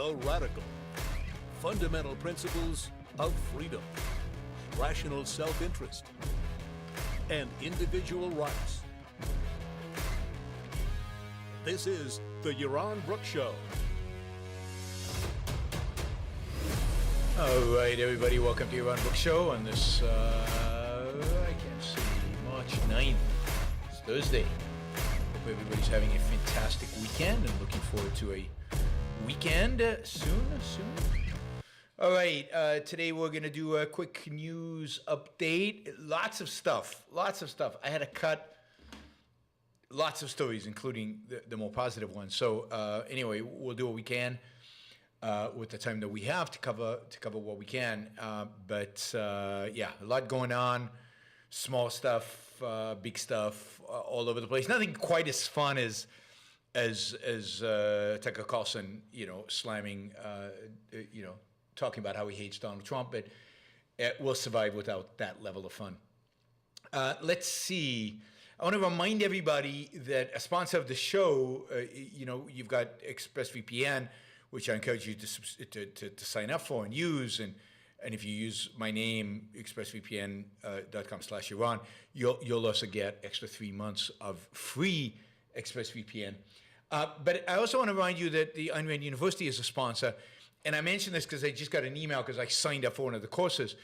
the radical. Fundamental principles of freedom, rational self-interest, and individual rights. This is the Yaron Brooks Show. All right, everybody, welcome to Yaron Brooks Show on this, I can't see, March 9th. It's Thursday. Hope everybody's having a fantastic weekend and looking forward to a weekend soon. All right, today we're going to do a quick news update. Lots of stuff. I had to cut lots of stories, including the more positive ones. So anyway, we'll do what we can with the time that we have to cover what we can. But yeah, a lot going on. Small stuff, big stuff, all over the place. Nothing quite as fun as Tucker Carlson, slamming, talking about how he hates Donald Trump, but we'll survive without that level of fun. Let's see. I want to remind everybody that a sponsor of the show, you've got ExpressVPN, which I encourage you to sign up for and use. And if you use my name, expressvpn.com/Yaron, you'll also get extra 3 months of free ExpressVPN. But I also want to remind you that the Ayn Rand University is a sponsor. And I mention this because I just got an email because I signed up for one of the courses.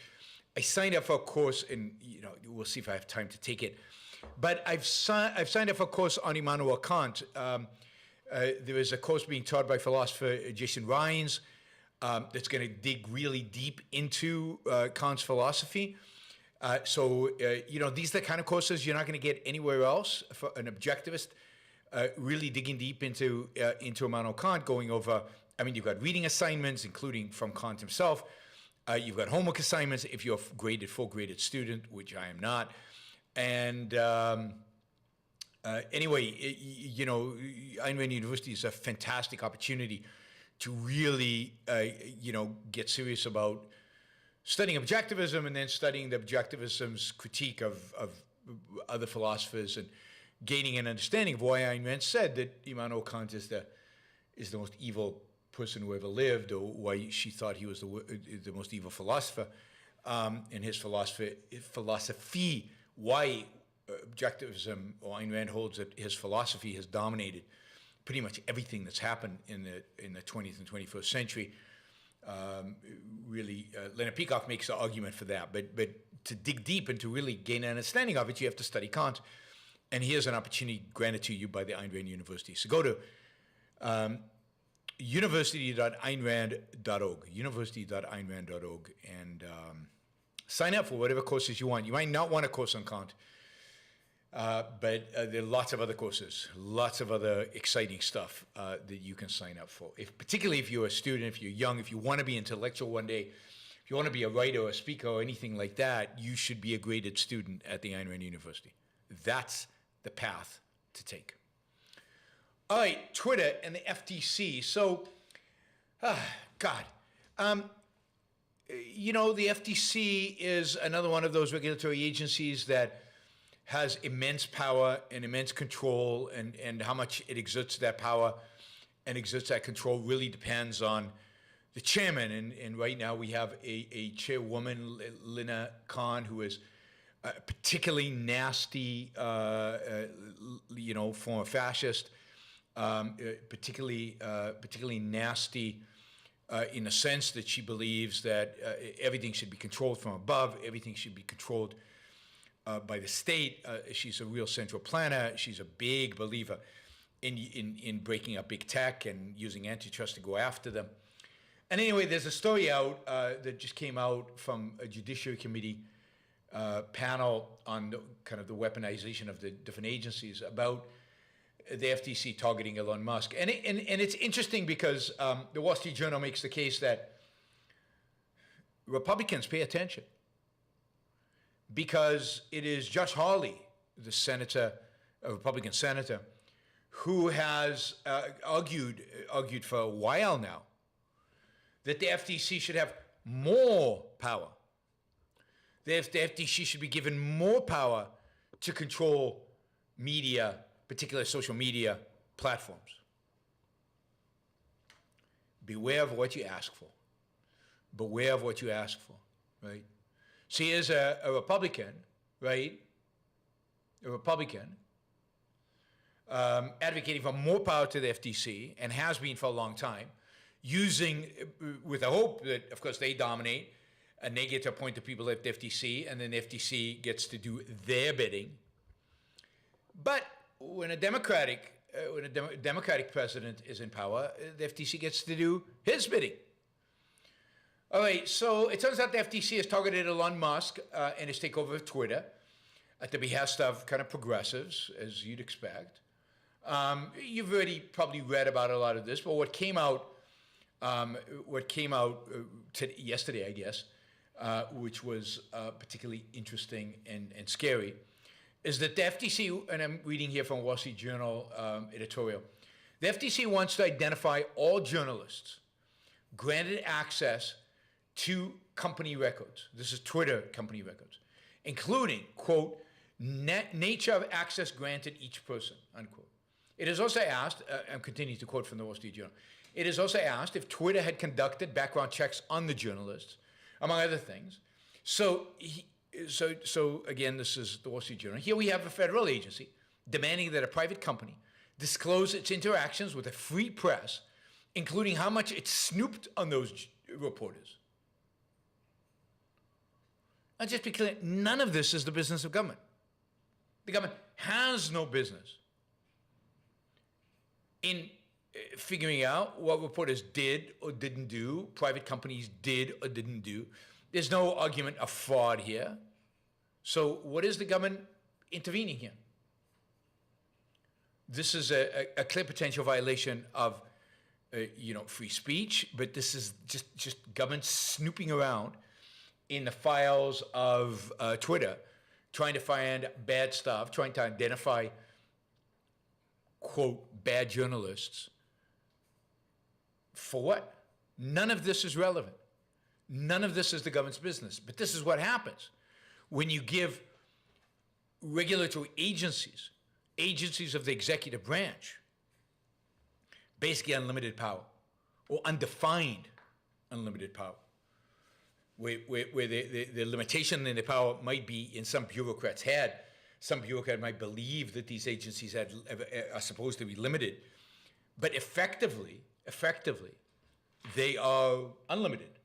I signed up for a course, and we'll see if I have time to take it. But I've signed up for a course on Immanuel Kant. There is a course being taught by philosopher Jason Rines that's going to dig really deep into Kant's philosophy. So these are the kind of courses you're not going to get anywhere else for an objectivist. Really digging deep into Immanuel Kant, going over. You've got reading assignments, including from Kant himself. You've got homework assignments if you're a full graded student, which I am not. And anyway, Ayn Rand University is a fantastic opportunity to really, get serious about studying objectivism and then studying the objectivism's critique of other philosophers and gaining an understanding of why Ayn Rand said that Immanuel Kant is the most evil person who ever lived, or why she thought he was the most evil philosopher in his philosophy, why objectivism, or Ayn Rand holds that his philosophy has dominated pretty much everything that's happened in the 20th and 21st century. Really, Leonard Peacock makes the argument for that, but to dig deep and to really gain an understanding of it, you have to study Kant. And here's an opportunity granted to you by the Ayn Rand University. So go to university.aynrand.org, and sign up for whatever courses you want. You might not want a course on Kant, but there are lots of other courses, lots of other exciting stuff that you can sign up for. Particularly if you're a student, if you're young, if you want to be intellectual one day, if you want to be a writer or a speaker or anything like that, you should be a graded student at the Ayn Rand University. That's the path to take. All right, Twitter and the FTC. So, God, the FTC is another one of those regulatory agencies that has immense power and immense control, and how much it exerts that power and exerts that control really depends on the chairman. And right now we have a chairwoman, Lina Khan, who is particularly nasty, former fascist. Particularly nasty in the sense that she believes that everything should be controlled from above, everything should be controlled by the state. She's a real central planner. She's a big believer in breaking up big tech and using antitrust to go after them. And anyway, there's a story out that just came out from a Judiciary Committee panel on the weaponization of the different agencies about the FTC targeting Elon Musk. And it's interesting because the Wall Street Journal makes the case that Republicans pay attention because it is Josh Hawley, the senator, a Republican senator, who has argued for a while now that the FTC should have more power. The FTC should be given more power to control media, particularly social media platforms. beware of what you ask for. Beware of what you ask for, right? See, as a Republican, right? A Republican advocating for more power to the FTC, and has been for a long time, using, with the hope that, of course, they dominate, and they get to appoint the people at the FTC, and then the FTC gets to do their bidding. But when a Democratic president is in power, the FTC gets to do his bidding. All right, so it turns out the FTC has targeted Elon Musk and his takeover of Twitter at the behest of kind of progressives, as you'd expect. You've already probably read about a lot of this, but what came out yesterday, I guess, which was particularly interesting and scary, is that the FTC, and I'm reading here from Wall Street Journal editorial, the FTC wants to identify all journalists granted access to company records. This is Twitter company records, including, quote, nature of access granted each person, unquote. It is also asked, I'm continuing to quote from the Wall Street Journal, it is also asked if Twitter had conducted background checks on the journalists, among other things. So again, this is the Wall Street Journal. Here we have a federal agency demanding that a private company disclose its interactions with a free press, including how much it snooped on those reporters. And just be clear, none of this is the business of government. The government has no business in figuring out what reporters did or didn't do, private companies did or didn't do. There's no argument of fraud here. So what is the government intervening here? This is a clear potential violation of free speech, but this is just government snooping around in the files of Twitter, trying to find bad stuff, trying to identify, quote, bad journalists. For what? None of this is relevant. None of this is the government's business. But this is what happens when you give regulatory agencies of the executive branch, basically unlimited power, or undefined unlimited power, where the limitation in the power might be in some bureaucrat's head. Some bureaucrat might believe that these agencies are supposed to be limited, but effectively, they are unlimited.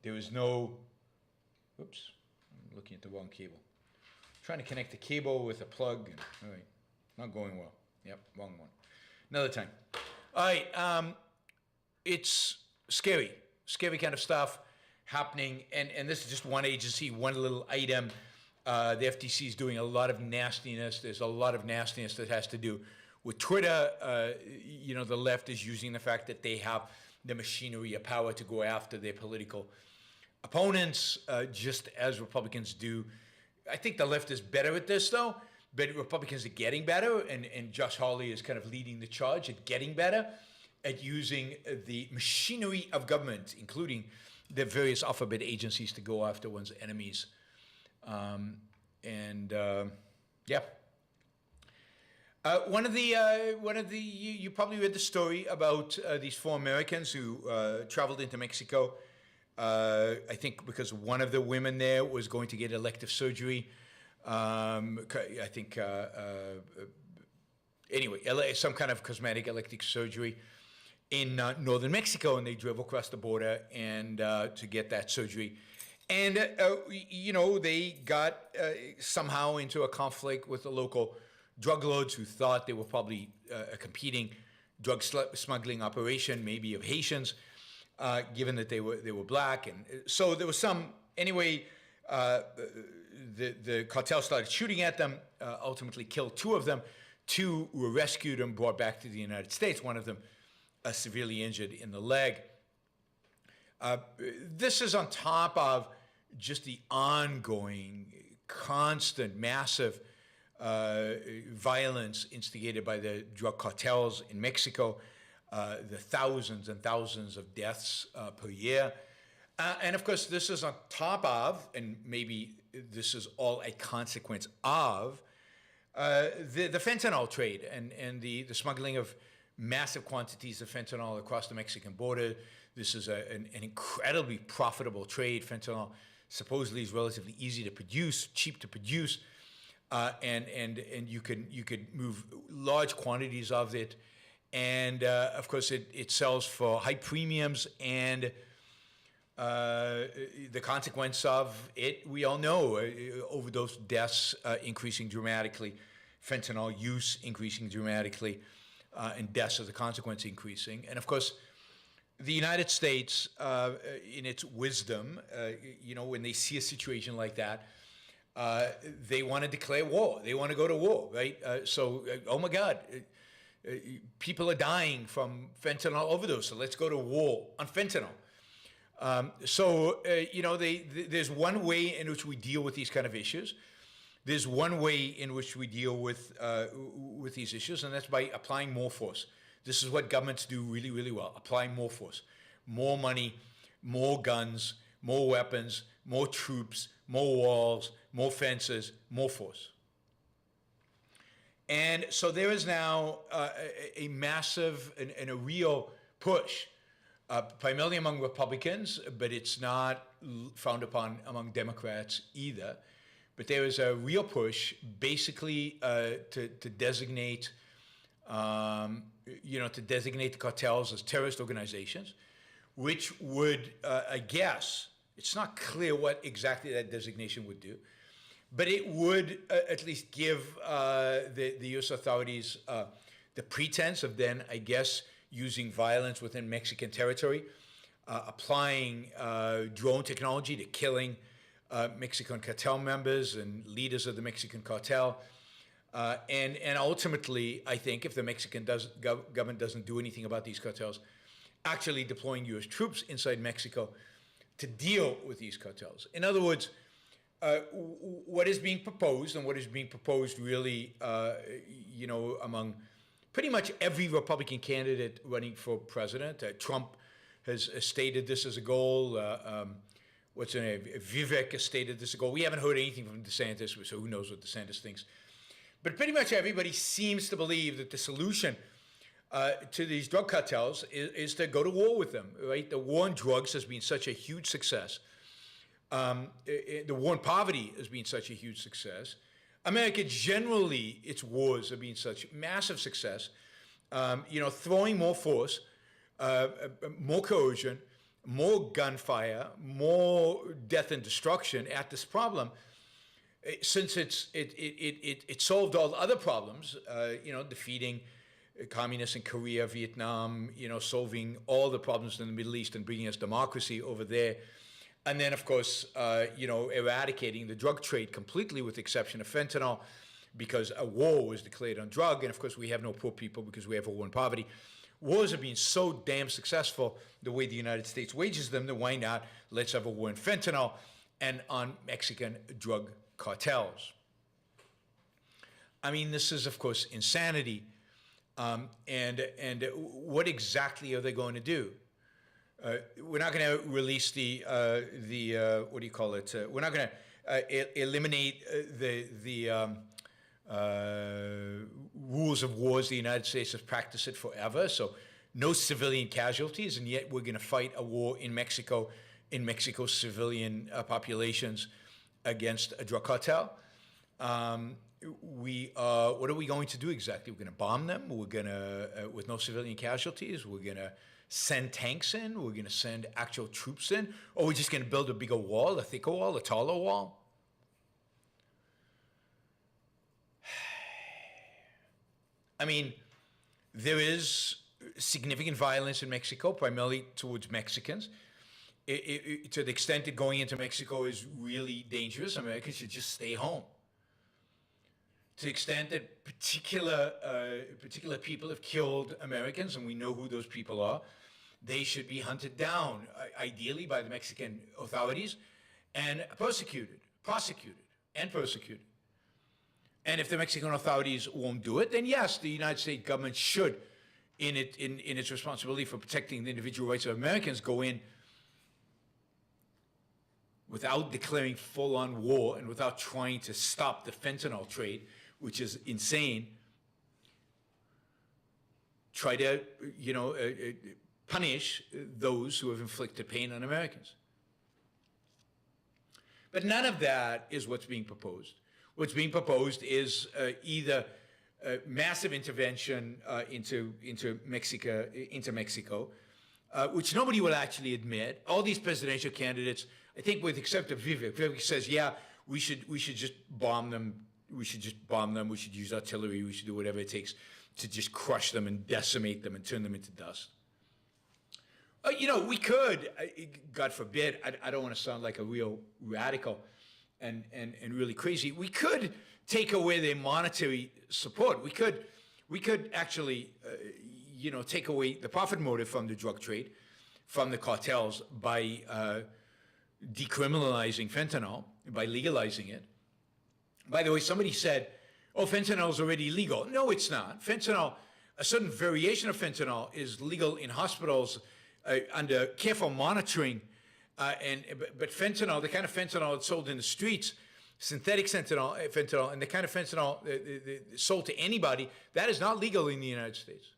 There is no, oops, I'm looking at the wrong cable. Trying to connect the cable with a plug, and, all right, not going well. Yep, wrong one. Another time. All right, it's scary kind of stuff happening, and this is just one agency, one little item. The FTC is doing a lot of nastiness. There's a lot of nastiness that has to do with Twitter. The left is using the fact that they have the machinery of power to go after their political opponents, just as Republicans do. I think the left is better at this, though, but Republicans are getting better, and Josh Hawley is kind of leading the charge at getting better at using the machinery of government, including the various alphabet agencies, to go after one's enemies. One of the you probably read the story about these 4 Americans who traveled into Mexico. I think because one of the women there was going to get elective surgery. Anyway, some kind of cosmetic elective surgery in northern Mexico, and they drove across the border and to get that surgery. And, they got somehow into a conflict with the local drug lords who thought they were probably a competing drug smuggling operation, maybe of Haitians, given that they were black. And so there was some, anyway, the cartel started shooting at them, ultimately killed 2 of them. 2 were rescued and brought back to the United States, one of them severely injured in the leg. This is on top of just the ongoing, constant, massive violence instigated by the drug cartels in Mexico, the thousands and thousands of deaths per year. And of course, this is on top of, and maybe this is all a consequence of, the fentanyl trade and the smuggling of massive quantities of fentanyl across the Mexican border. This is an incredibly profitable trade. Fentanyl supposedly is relatively easy to produce, cheap to produce, and you could move large quantities of it. And of course, it sells for high premiums, and the consequence of it, we all know, overdose deaths increasing dramatically, fentanyl use increasing dramatically, and deaths as a consequence increasing. And of course, the United States, in its wisdom, when they see a situation like that, they want to declare war. They want to go to war, right? Oh my God, people are dying from fentanyl overdose, so let's go to war on fentanyl. There's one way in which we deal with these kind of issues. There's one way in which we deal with these issues, and that's by applying more force. This is what governments do really, really well: applying more force, more money, more guns, more weapons, more troops, more walls, more fences, more force. And so there is now a massive and a real push, primarily among Republicans, but it's not frowned upon among Democrats either. But there is a real push, basically, to designate, the cartels as terrorist organizations, which would, I guess, it's not clear what exactly that designation would do, but it would at least give the U.S. authorities the pretense of then, I guess, using violence within Mexican territory, applying drone technology to killing Mexican cartel members and leaders of the Mexican cartel. And ultimately, I think if the Mexican government doesn't do anything about these cartels, actually deploying U.S. troops inside Mexico to deal with these cartels. In other words, what is being proposed, and what is being proposed really, among pretty much every Republican candidate running for president. Trump has stated this as a goal. Vivek has stated this as a goal. We haven't heard anything from DeSantis, so who knows what DeSantis thinks. But pretty much everybody seems to believe that the solution to these drug cartels is to go to war with them, right? The war on drugs has been such a huge success. The war on poverty has been such a huge success. America generally, its wars have been such massive success. Throwing more force, more coercion, more gunfire, more death and destruction at this problem, since it solved all the other problems, defeating communists in Korea, Vietnam, solving all the problems in the Middle East and bringing us democracy over there. And then, of course, eradicating the drug trade completely, with the exception of fentanyl, because a war was declared on drug. And of course, we have no poor people because we have a war on poverty. Wars have been so damn successful the way the United States wages them, then why not? Let's have a war on fentanyl and on Mexican drug cartels. I mean, this is, of course, insanity. And what exactly are they going to do? We're not going to release what do you call it? We're not going to eliminate the rules of wars. The United States has practiced it forever, so no civilian casualties, and yet we're going to fight a war in Mexico's civilian populations against a drug cartel. What are we going to do exactly? We're going to bomb them. We're going to, with no civilian casualties, we're going to send tanks in. We're going to send actual troops in. Or we're just going to build a bigger wall, a thicker wall, a taller wall. I mean, there is significant violence in Mexico, primarily towards Mexicans. To the extent that going into Mexico is really dangerous, Americans should just stay home. To the extent that particular people have killed Americans, and we know who those people are, they should be hunted down, ideally by the Mexican authorities, and prosecuted. And if the Mexican authorities won't do it, then yes, the United States government should, in its responsibility for protecting the individual rights of Americans, go in without declaring full-on war and without trying to stop the fentanyl trade, which is insane, try to, punish those who have inflicted pain on Americans. But none of that is what's being proposed. What's being proposed is either massive intervention into Mexico, which nobody will actually admit. All these presidential candidates, I think, with except of Vivek says, yeah, we should just bomb them. We should just bomb them. We should use artillery. We should do whatever it takes to just crush them and decimate them and turn them into dust. We could, God forbid, I don't want to sound like a real radical and really crazy. We could take away their monetary support. We could actually, take away the profit motive from the drug trade, from the cartels by decriminalizing fentanyl, by legalizing it. By the way, somebody said, oh, fentanyl is already legal. No, it's not. Fentanyl, a certain variation of fentanyl is legal in hospitals under careful monitoring. But fentanyl, the kind of fentanyl that's sold in the streets, synthetic fentanyl, and the kind of fentanyl sold to anybody, that is not legal in the United States.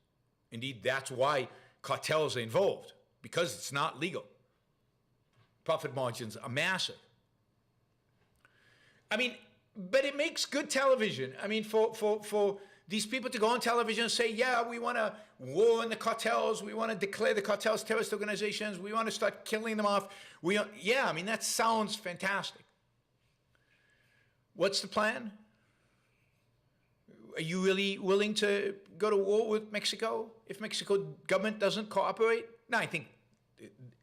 Indeed, that's why cartels are involved, because it's not legal. Profit margins are massive. But it makes good television. For these people to go on television and say, yeah, we want to war on the cartels, we want to declare the cartels terrorist organizations, we want to start killing them off. That sounds fantastic. What's the plan? Are you really willing to go to war with Mexico if Mexico government doesn't cooperate? No, I think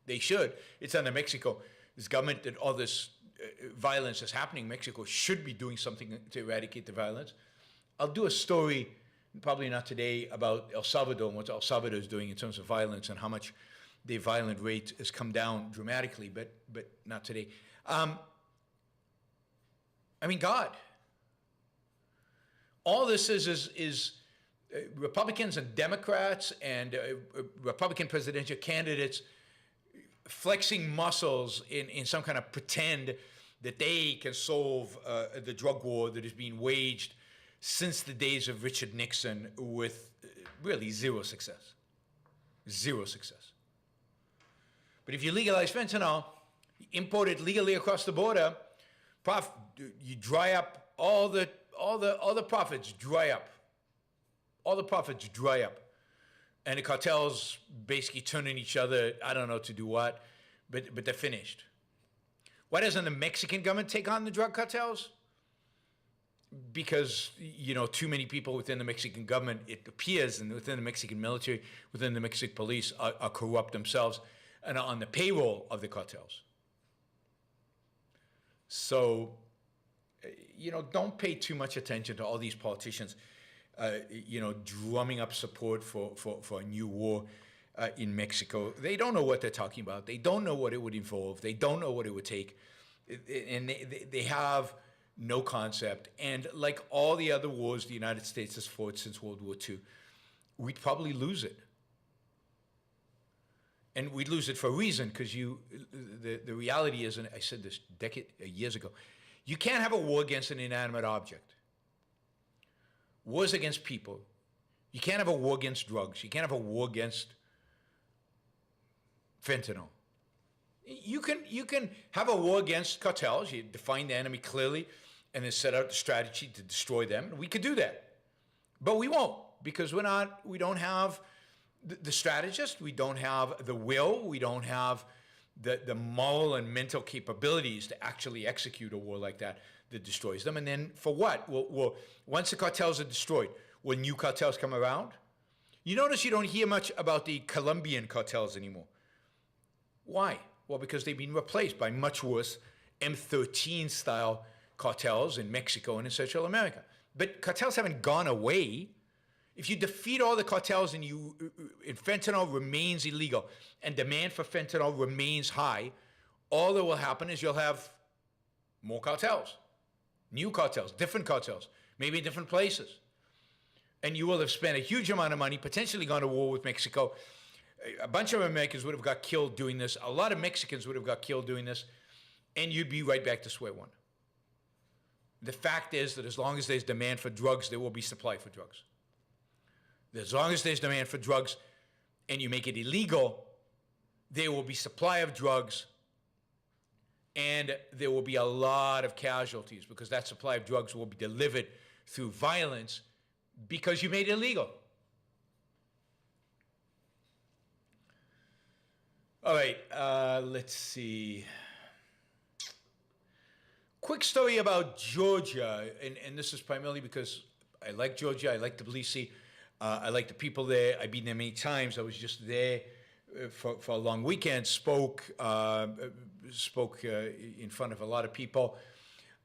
they should. It's under Mexico. This government that all this violence is happening. Mexico should be doing something to eradicate the violence. I'll do a story, probably not today, about El Salvador and what El Salvador is doing in terms of violence and how much the violent rate has come down dramatically, but not today. God. All this is Republicans and Democrats and Republican presidential candidates flexing muscles in some kind of pretend that they can solve the drug war that is being waged since the days of Richard Nixon with really zero success. Zero success. But if you legalize fentanyl, you import it legally across the border, you dry up all the profits dry up. All the profits dry up. And the cartels basically turn on each other, I don't know to do what, but they're finished. Why doesn't the Mexican government take on the drug cartels? Because, too many people within the Mexican government, it appears, and within the Mexican military, within the Mexican police, are corrupt themselves and are on the payroll of the cartels. So, don't pay too much attention to all these politicians, drumming up support for a new war in Mexico. They don't know what they're talking about. They don't know what it would involve. They don't know what it would take. And they have no concept. And like all the other wars the United States has fought since World War II, we'd probably lose it. And we'd lose it for a reason, because the reality is, and I said this years ago, you can't have a war against an inanimate object. Wars against people. You can't have a war against drugs. You can't have a war against fentanyl. You can have a war against cartels. You define the enemy clearly and then set out the strategy to destroy them. We could do that. But we won't, because we don't have the strategist, we don't have the will, we don't have the moral and mental capabilities to actually execute a war like that destroys them. And then for what? Well, once the cartels are destroyed, will new cartels come around? You notice you don't hear much about the Colombian cartels anymore. Why? Well, because they've been replaced by much worse M13-style cartels in Mexico and in Central America. But cartels haven't gone away. If you defeat all the cartels and fentanyl remains illegal and demand for fentanyl remains high, all that will happen is you'll have more cartels, new cartels, different cartels, maybe in different places. And you will have spent a huge amount of money, potentially gone to war with Mexico. A bunch of Americans would have got killed doing this. A lot of Mexicans would have got killed doing this. And you'd be right back to square one. The fact is that as long as there's demand for drugs, there will be supply for drugs. As long as there's demand for drugs and you make it illegal, there will be supply of drugs and there will be a lot of casualties because that supply of drugs will be delivered through violence because you made it illegal. All right, let's see. Quick story about Georgia, and this is primarily because I like Georgia, I like Tbilisi, I like the people there. I've been there many times. I was just there for a long weekend, spoke in front of a lot of people.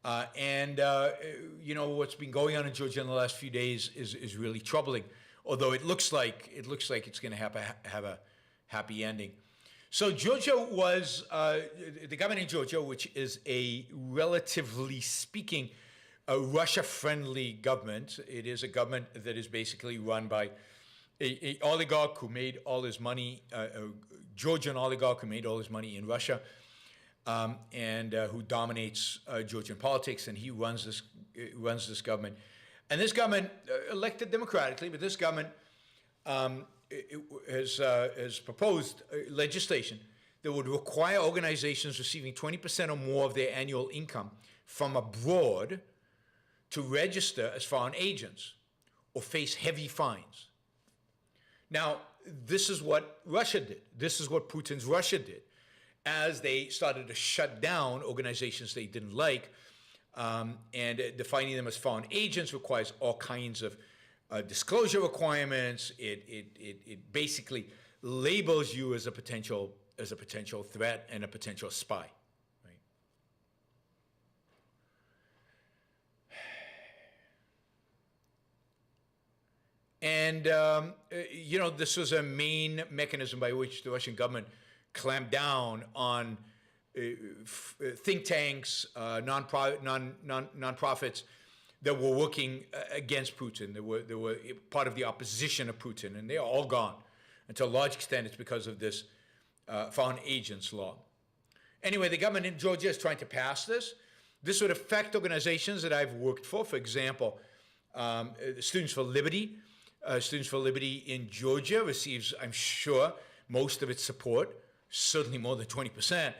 You know, what's been going on in Georgia in the last few days is really troubling, although it looks like it's going to have a happy ending. So Georgia was, the government in Georgia, which is a relatively speaking, a Russia-friendly government. It is a government that is basically run by a oligarch who made all his money, a Georgian oligarch who made all his money in Russia, and who dominates Georgian politics, and he runs this government. And this government, elected democratically, but this government has proposed legislation that would require organizations receiving 20% or more of their annual income from abroad to register as foreign agents or face heavy fines. Now, this is what Russia did. This is what Putin's Russia did. As they started to shut down organizations they didn't like, and defining them as foreign agents requires all kinds of disclosure requirements. It basically labels you as a potential threat and a potential spy, right? And you know, this was a main mechanism by which the Russian government clamped down on think tanks, nonprofits that were working against Putin. They were part of the opposition of Putin, and they are all gone. And to a large extent, it's because of this foreign agents law. Anyway, the government in Georgia is trying to pass this. This would affect organizations that I've worked for. For example, Students for Liberty. Students for Liberty in Georgia receives, I'm sure, most of its support, certainly more than 20%,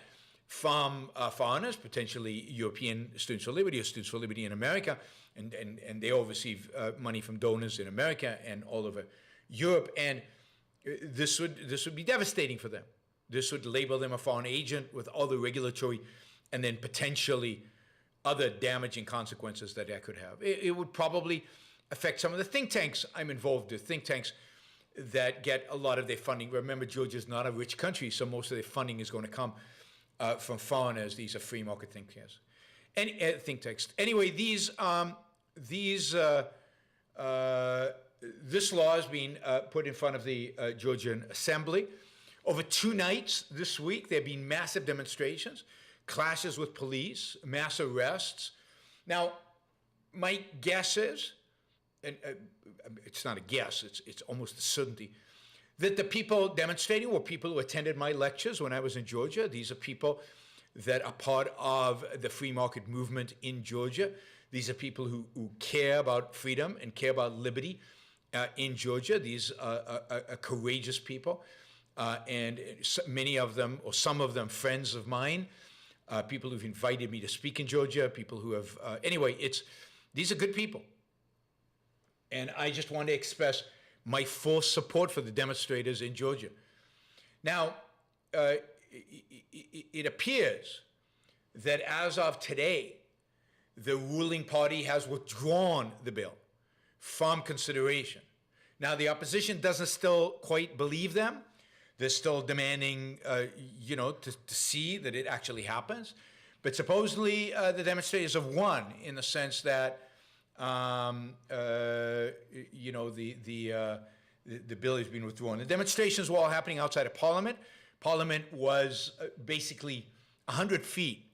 from foreigners, potentially European Students for Liberty or Students for Liberty in America, and they all receive money from donors in America and all over Europe. And this would be devastating for them. This would label them a foreign agent with all the regulatory and then potentially other damaging consequences that could have. It would probably affect some of the think tanks I'm involved with, think tanks that get a lot of their funding. Remember, Georgia is not a rich country, so most of their funding is going to come from foreigners. These are free market think tanks. Think tanks. Anyway, this law is being put in front of the Georgian Assembly. Over 2 nights this week, there have been massive demonstrations, clashes with police, mass arrests. Now, my guess is, and it's not a guess, it's almost a certainty, that the people demonstrating were people who attended my lectures when I was in Georgia. These are people that are part of the free market movement in Georgia. These are people who care about freedom and care about liberty in Georgia. These are courageous people. And many of them, or some of them, friends of mine, people who've invited me to speak in Georgia, people who have, anyway, these are good people. And I just want to express my full support for the demonstrators in Georgia. Now, it appears that as of today, the ruling party has withdrawn the bill from consideration. Now, the opposition doesn't still quite believe them. They're still demanding, to see that it actually happens. But supposedly, the demonstrators have won in the sense that, the bill has been withdrawn. The demonstrations were all happening outside of Parliament. Parliament was basically 100 feet,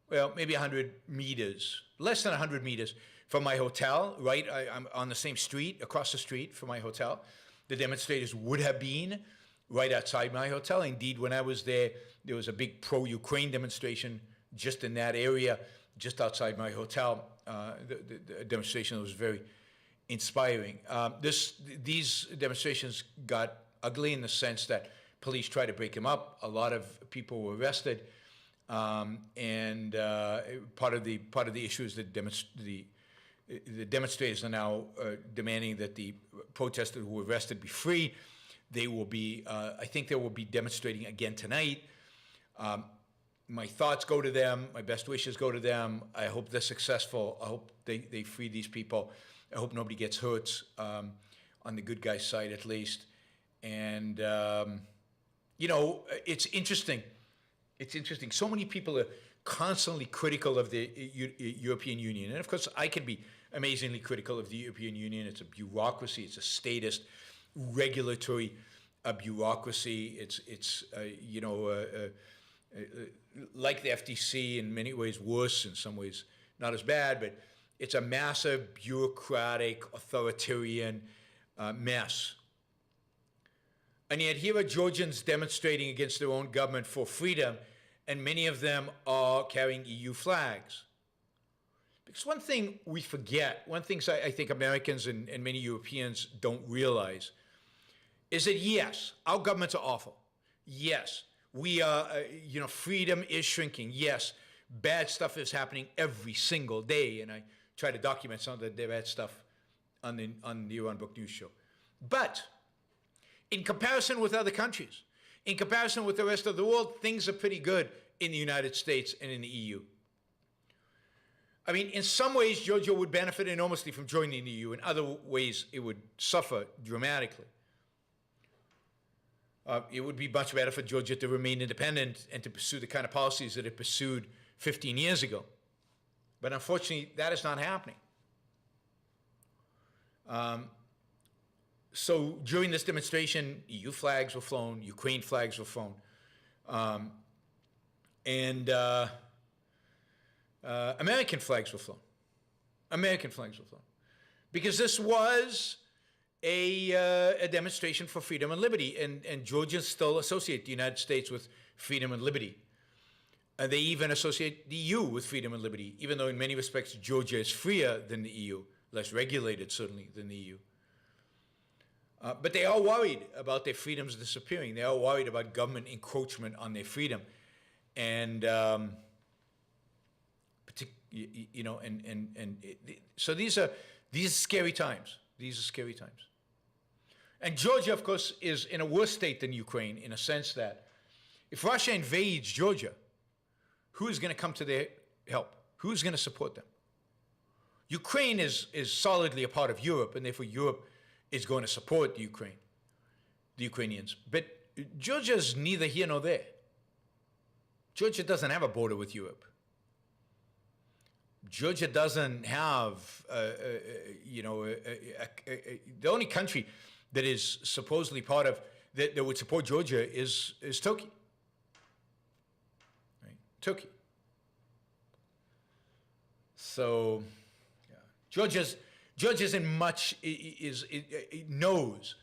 well, maybe 100 meters, less than 100 meters from my hotel, right? I'm on the same street, across the street from my hotel. The demonstrators would have been right outside my hotel. Indeed, when I was there, there was a big pro-Ukraine demonstration just in that area, just outside my hotel. The demonstration was very inspiring. These demonstrations got ugly in the sense that police tried to break them up. A lot of people were arrested, and part of the issue is that the demonstrators are now demanding that the protesters who were arrested be free. They will be, I think they will be demonstrating again tonight. My thoughts go to them. My best wishes go to them. I hope they're successful. I hope they free these people. I hope nobody gets hurt, on the good guys' side at least. And, you know, it's interesting. It's interesting. So many people are constantly critical of the European Union. And of course, I can be amazingly critical of the European Union. It's a bureaucracy. It's a statist, regulatory bureaucracy. It's you know, like the FTC in many ways, worse in some ways, not as bad, but it's a massive bureaucratic, authoritarian mess. And yet here are Georgians demonstrating against their own government for freedom, and many of them are carrying EU flags. Because one thing we forget, one thing I think Americans and many Europeans don't realize, is that yes, our governments are awful. Yes, we are, you know, freedom is shrinking. Yes, bad stuff is happening every single day, and I try to document some of the bad stuff on the Yaron Book News Show. But in comparison with other countries, in comparison with the rest of the world, things are pretty good in the United States and in the EU. I mean, in some ways, Georgia would benefit enormously from joining the EU. In other ways, it would suffer dramatically. It would be much better for Georgia to remain independent and to pursue the kind of policies that it pursued 15 years ago. But unfortunately, that is not happening. So during this demonstration, EU flags were flown, Ukraine flags were flown, and American flags were flown. American flags were flown. Because this was a demonstration for freedom and liberty, and Georgians still associate the United States with freedom and liberty. They even associate the EU with freedom and liberty, even though in many respects Georgia is freer than the EU, less regulated certainly than the EU. But they are worried about their freedoms disappearing. They are worried about government encroachment on their freedom, and you know, so these are scary times. These are scary times. And Georgia, of course, is in a worse state than Ukraine in a sense that if Russia invades Georgia, who is going to come to their help? Who's going to support them? Ukraine is solidly a part of Europe, and therefore Europe is going to support the Ukrainians. But Georgia's neither here nor there. Georgia doesn't have a border with Europe. Georgia doesn't have, you know, the only country that is supposedly part of, that would support Georgia is Turkey. Right? Turkey. So, yeah. Georgia's in much, it knows,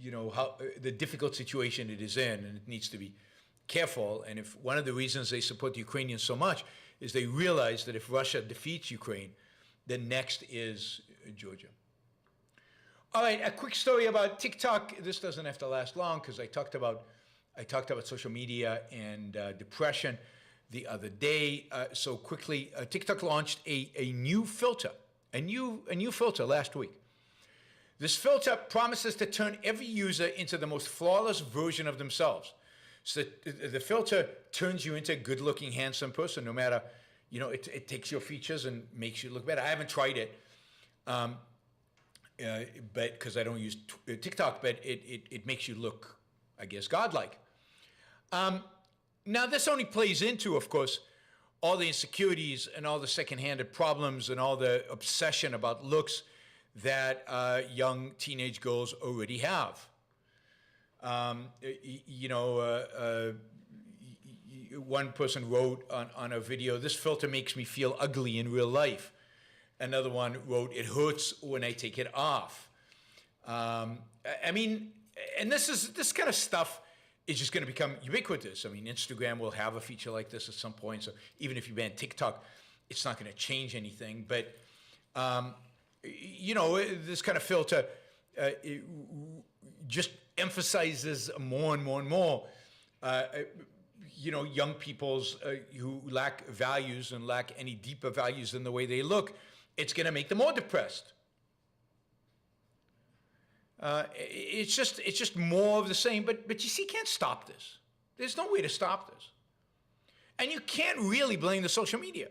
you know, how the difficult situation it is in, and it needs to be careful. And if one of the reasons they support the Ukrainians so much is they realize that if Russia defeats Ukraine, then next is Georgia. All right, a quick story about Tic Toc. This doesn't have to last long because I talked about social media and depression the other day. So quickly, Tic Toc launched a new filter, a new filter last week. This filter promises to turn every user into the most flawless version of themselves. So the filter turns you into a good-looking, handsome person, no matter, you know, it takes your features and makes you look better. I haven't tried it, but because I don't use TikTok, but it makes you look, I guess, godlike. Now, this only plays into, of course, all the insecurities and all the second-handed problems and all the obsession about looks that young teenage girls already have. You know, one person wrote on a video, "This filter makes me feel ugly in real life." Another one wrote, "It hurts when I take it off." I mean, and this kind of stuff is just going to become ubiquitous. I mean, Instagram will have a feature like this at some point. So even if you ban TikTok, it's not going to change anything. But this kind of filter just emphasizes more and more and more, young people's who lack values and lack any deeper values in the way they look. It's going to make them more depressed. It's just more of the same. But you see, you can't stop this. There's no way to stop this. And you can't really blame the social media.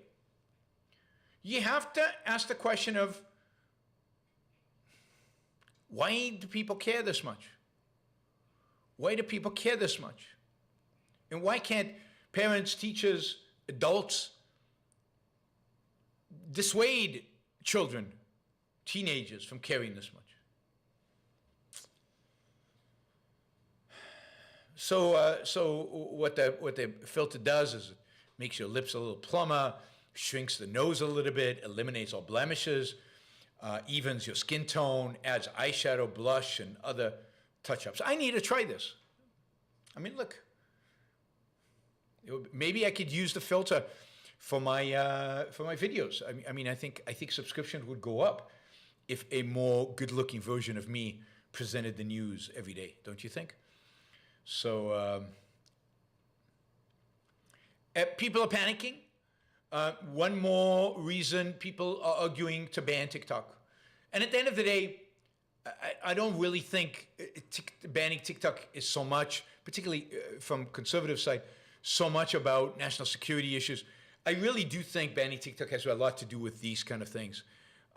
You have to ask the question of, why do people care this much? Why do people care this much? And why can't parents, teachers, adults dissuade children, teenagers from caring this much? So what the filter does is it makes your lips a little plumber, shrinks the nose a little bit, eliminates all blemishes, evens your skin tone, adds eyeshadow, blush, and other touch-ups. I need to try this. I mean, look. Maybe I could use the filter for my videos. I mean, I think subscription would go up if a more good-looking version of me presented the news every day. Don't you think? So people are panicking. One more reason people are arguing to ban Tic Toc. And at the end of the day, I don't really think banning Tic Toc is so much, particularly from conservative side, so much about national security issues. I really do think banning Tic Toc has a lot to do with these kind of things,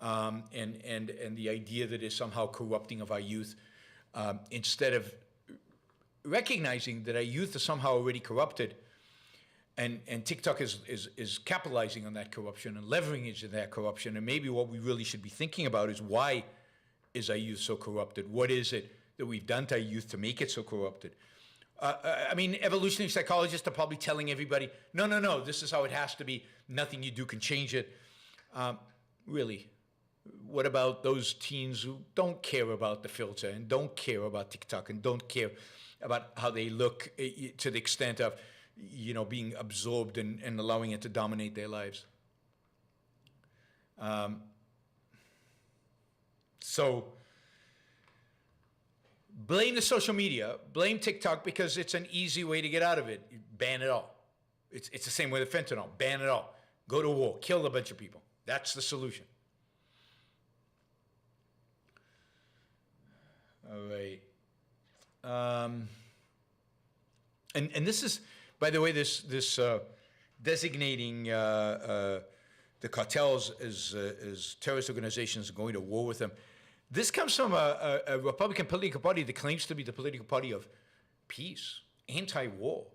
and the idea that it's somehow corrupting of our youth, instead of recognizing that our youth are somehow already corrupted, and Tic Toc is capitalizing on that corruption and leveraging that corruption. And maybe what we really should be thinking about is, why is our youth so corrupted? What is it that we've done to our youth to make it so corrupted? I mean, evolutionary psychologists are probably telling everybody, no, this is how it has to be. Nothing you do can change it. Really, what about those teens who don't care about the filter and don't care about Tic Toc and don't care about how they look to the extent of, being absorbed and allowing it to dominate their lives? So blame the social media, blame Tic Toc, because it's an easy way to get out of it. Ban it all. It's the same way with fentanyl. Ban it all. Go to war. Kill a bunch of people. That's the solution. All right. And this is, by the way, this designating the cartels as terrorist organizations going to war with them. This comes from a Republican political party that claims to be the political party of peace, anti-war.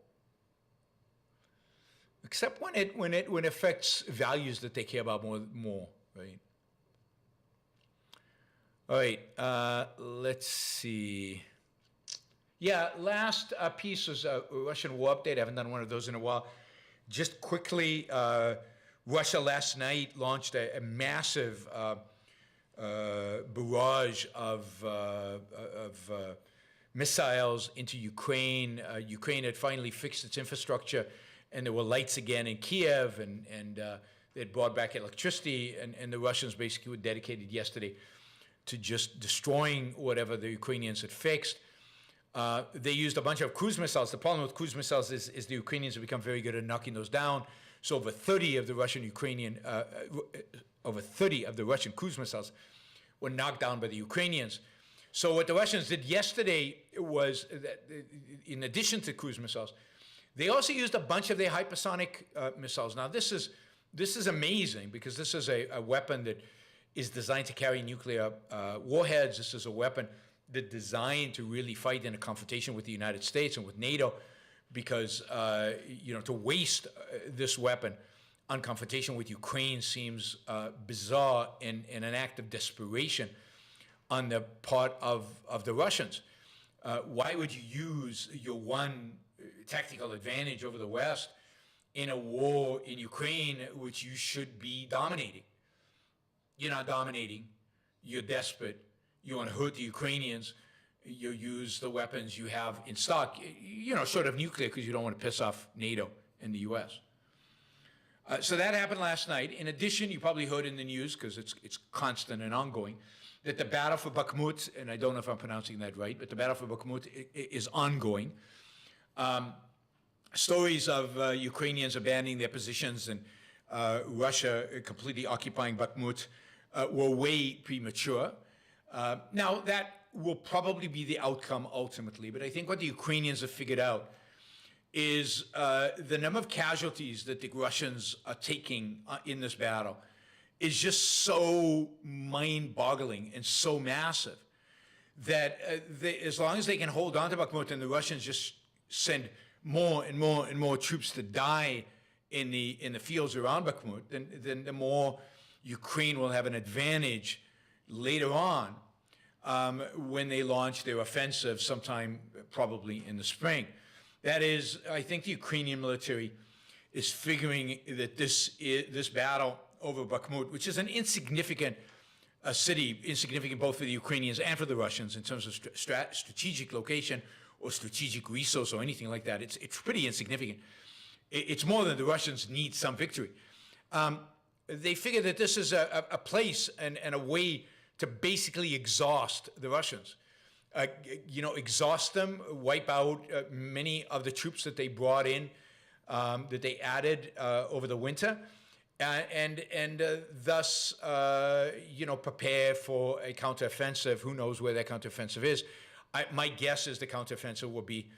Except when it affects values that they care about more, right? All right, let's see. Yeah, last piece was a Russian war update. I haven't done one of those in a while. Just quickly, Russia last night launched a massive barrage of missiles into Ukraine. Ukraine had finally fixed its infrastructure, and there were lights again in Kiev, and they had brought back electricity, and the Russians basically were dedicated yesterday to just destroying whatever the Ukrainians had fixed. They used a bunch of cruise missiles. The problem with cruise missiles is the Ukrainians have become very good at knocking those down. So over 30 of the Russian cruise missiles were knocked down by the Ukrainians. So what the Russians did yesterday was that, in addition to cruise missiles, they also used a bunch of their hypersonic missiles. Now this is amazing, because this is a weapon that is designed to carry nuclear warheads. This is a weapon that's designed to really fight in a confrontation with the United States and with NATO, because to waste this weapon on confrontation with Ukraine seems bizarre and an act of desperation on the part of the Russians. Why would you use your one tactical advantage over the West in a war in Ukraine, which you should be dominating? You're not dominating. You're desperate. You want to hurt the Ukrainians. You use the weapons you have in stock, short of nuclear, because you don't want to piss off NATO and the U.S. So that happened last night. In addition, you probably heard in the news, because it's constant and ongoing, that the battle for Bakhmut, and I don't know if I'm pronouncing that right, but the battle for Bakhmut is ongoing. Stories of Ukrainians abandoning their positions and Russia completely occupying Bakhmut were way premature. Now, that will probably be the outcome ultimately, but I think what the Ukrainians have figured out is the number of casualties that the Russians are taking in this battle is just so mind-boggling and so massive that as long as they can hold on to Bakhmut and the Russians just send more and more and more troops to die in the fields around Bakhmut, then the more Ukraine will have an advantage later on when they launch their offensive sometime probably in the spring. That is, I think the Ukrainian military is figuring that this battle over Bakhmut, which is an insignificant city, insignificant both for the Ukrainians and for the Russians in terms of strategic location or strategic resource or anything like that. It's pretty insignificant. It's more than the Russians need some victory. They figure that this is a place and a way to basically exhaust the Russians. Exhaust them, wipe out many of the troops that they brought in, that they added over the winter, and thus, prepare for a counteroffensive. Who knows where that counteroffensive is? My guess is the counteroffensive will be